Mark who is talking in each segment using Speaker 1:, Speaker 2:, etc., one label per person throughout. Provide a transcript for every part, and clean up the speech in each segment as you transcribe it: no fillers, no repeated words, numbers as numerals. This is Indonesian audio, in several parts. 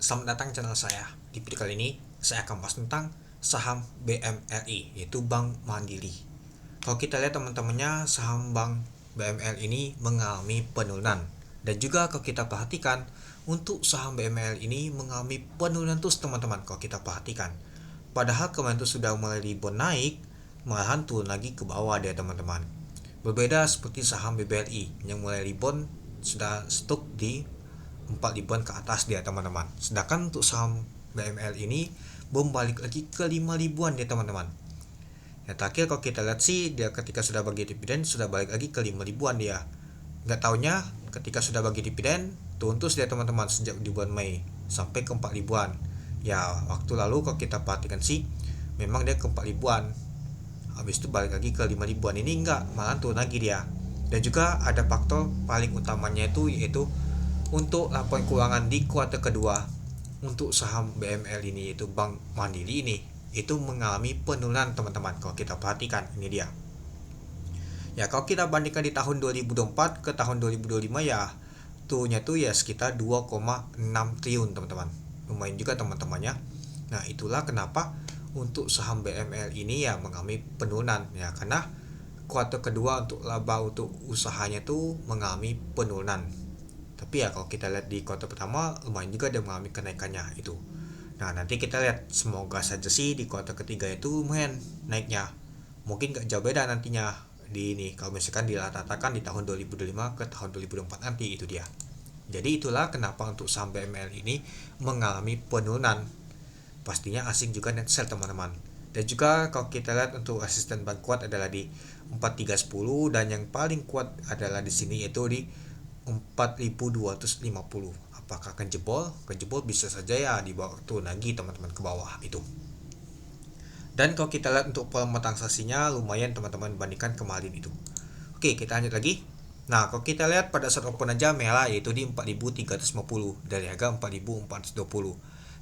Speaker 1: Selamat datang channel saya. Di video kali ini saya akan bahas tentang saham BMRI, yaitu Bank Mandiri. Kalau kita lihat teman-temannya, saham Bank BMRI ini mengalami penurunan. Dan juga kalau kita perhatikan, untuk saham BMRI ini mengalami penurunan terus teman-teman kalau kita perhatikan. Padahal kemarin itu sudah mulai rebound naik, malahan turun lagi ke bawah dia teman-teman. Berbeda seperti saham BBRI yang mulai rebound sudah stuck di 4 ribuan ke atas dia teman-teman. Sedangkan untuk saham BML ini belum balik lagi ke 5 ribuan dia teman-teman. Ya terakhir kalau kita lihat sih dia ketika sudah bagi dividen sudah balik lagi ke 5 ribuan dia. Nggak taunya ketika sudah bagi dividen turun terus dia teman-teman sejak di bulan Mei sampai ke 4 ribuan. Ya waktu lalu kalau kita perhatikan sih memang dia ke 4 ribuan. Habis itu balik lagi ke 5 ribuan, ini enggak, malah turun lagi dia. Dan juga ada faktor paling utamanya itu yaitu untuk laporan keuangan di kuartal kedua untuk saham BML ini, yaitu Bank Mandiri ini, itu mengalami penurunan teman-teman. Kalau kita perhatikan ini dia. Ya kalau kita bandingkan di tahun 2024 ke tahun 2025 ya turunnya tuh ya sekitar 2,6 triliun teman-teman. Lumayan juga teman-temannya. Nah itulah kenapa untuk saham BML ini ya mengalami penurunan ya, karena kuartal kedua untuk laba untuk usahanya tuh mengalami penurunan. Tapi ya kalau kita lihat di kuartal pertama lumayan juga dia mengalami kenaikannya itu. Nah nanti kita lihat, semoga saja sih di kuartal ketiga itu lumayan naiknya. Mungkin gak jauh beda nantinya di ini kalau misalkan dirata-ratakan di tahun 2025 ke tahun 2024 nanti itu dia. Jadi itulah kenapa untuk saham BML ini mengalami penurunan. Pastinya asing juga net sell teman-teman. Dan juga kalau kita lihat untuk resisten bank kuat adalah di 4310 dan yang paling kuat adalah di sini yaitu di 4250. Apakah akan jebol? Jebol bisa saja ya di bawah turun lagi teman-teman ke bawah itu. Dan kalau kita lihat untuk volume transaksinya lumayan teman-teman bandingkan kemarin itu. Oke, kita lanjut lagi. Nah, kalau kita lihat pada saat open aja merah yaitu di 4350 dari harga 4420.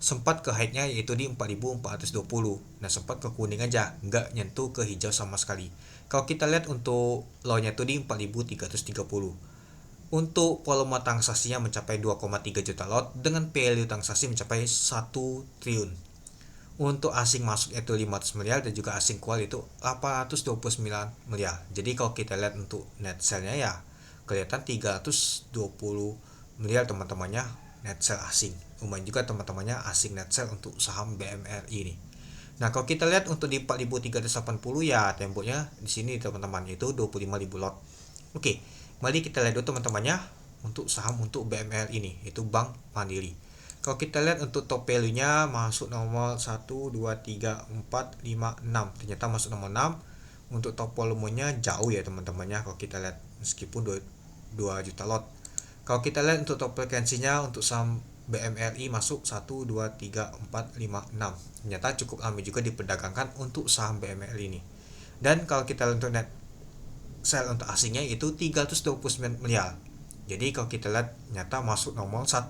Speaker 1: Sempat ke high-nya yaitu di 4420. Nah, sempat ke kuning aja, nggak nyentuh ke hijau sama sekali. Kalau kita lihat untuk low-nya itu di 4330. Untuk volume transaksinya mencapai 2,3 juta lot dengan value transaksi mencapai 1 triliun. Untuk asing masuk itu 500 miliar dan juga asing keluar itu 829 miliar. Jadi kalau kita lihat untuk net sale-nya ya kelihatan 320 miliar teman-temannya net sale asing. Lumayan juga teman-temannya asing net sale untuk saham BMRI ini. Nah, kalau kita lihat untuk di 4380 ya temponya di sini teman-teman itu 25.000 lot. Oke, mari kita lihat dulu teman-temannya untuk saham untuk BMR ini, itu Bank Mandiri. Kalau kita lihat untuk top value-nya masuk nomor 1, 2, 3, 4, 5, 6. Ternyata masuk nomor 6. Untuk top volumenya jauh ya teman-temannya kalau kita lihat meskipun 2 juta lot. Kalau kita lihat untuk top frekuensinya untuk saham BMRI masuk 1, 2, 3, 4, 5, 6. Ternyata cukup ramai juga diperdagangkan untuk saham BMRI ini. Dan kalau kita lihat untuk net sell untuk asingnya itu 329 miliar. Jadi kalau kita lihat nyata masuk nomor 1.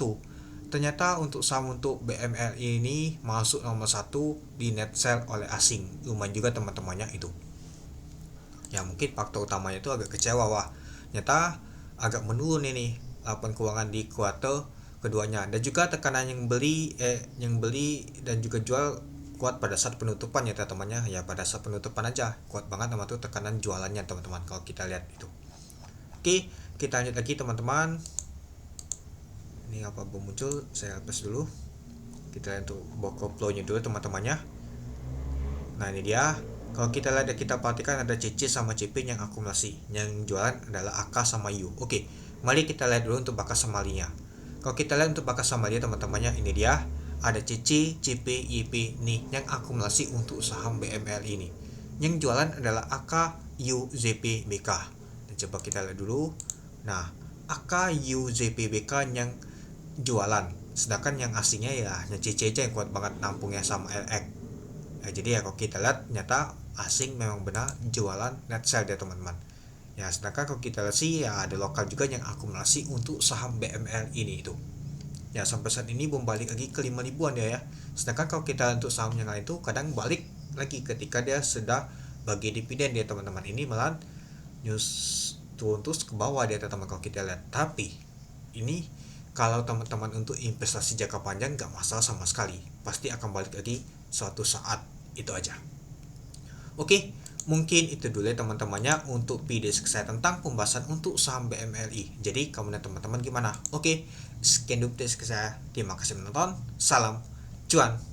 Speaker 1: Ternyata untuk saham untuk BMRI ini masuk nomor 1 di net sell oleh asing. Lumayan juga teman-temannya itu. Ya mungkin faktor utamanya itu agak kecewa, wah. Nyata agak menurun ini laporan keuangan di kuartal keduanya. Dan juga tekanan yang beli dan juga jual kuat pada saat penutupan ya teman-temannya, ya pada saat penutupan aja kuat banget teman tuh tekanan jualannya teman-teman kalau kita lihat itu. Oke, kita lanjut lagi teman-teman. Ini apa belum muncul, saya hapus dulu. Kita lihat untuk boko flow-nya dulu teman-temannya. Nah ini dia. Kalau kita lihat kita perhatikan ada CC sama CP yang akumulasi. Yang jualan adalah AK sama U. Oke, mari kita lihat dulu untuk bakas samalinya. Kalau kita lihat untuk bakas samalia teman-temannya ini dia. Ada CC, CP, YP nih yang akumulasi untuk saham BML ini. Yang jualan adalah AK, U, ZP, BK. Dan coba kita lihat dulu. Nah, AK, U, ZP, BK yang jualan. Sedangkan yang asingnya ya hanya CC aja yang kuat banget nampungnya sama LX. Ya, jadi ya kalau kita lihat nyata asing memang benar jualan net sell dia teman-teman. Ya sedangkan kalau kita lihat sih ya ada lokal juga yang akumulasi untuk saham BML ini itu. Ya sampai saat ini belum balik lagi ke 5 ribuan dia ya. Sedangkan kalau kita untuk saham yang lain itu kadang balik lagi ketika dia sudah bagi dividen dia teman-teman. Ini malah news turun terus ke bawah dia teman-teman kalau kita lihat. Tapi ini kalau teman-teman untuk investasi jangka panjang nggak masalah sama sekali, pasti akan balik lagi suatu saat. Itu aja. Oke, mungkin itu dulu ya teman-temannya untuk video saya tentang pembahasan untuk saham BMLI. Jadi kamu dan teman-teman gimana? Oke, sekian dulu saya. Terima kasih menonton. Salam cuan.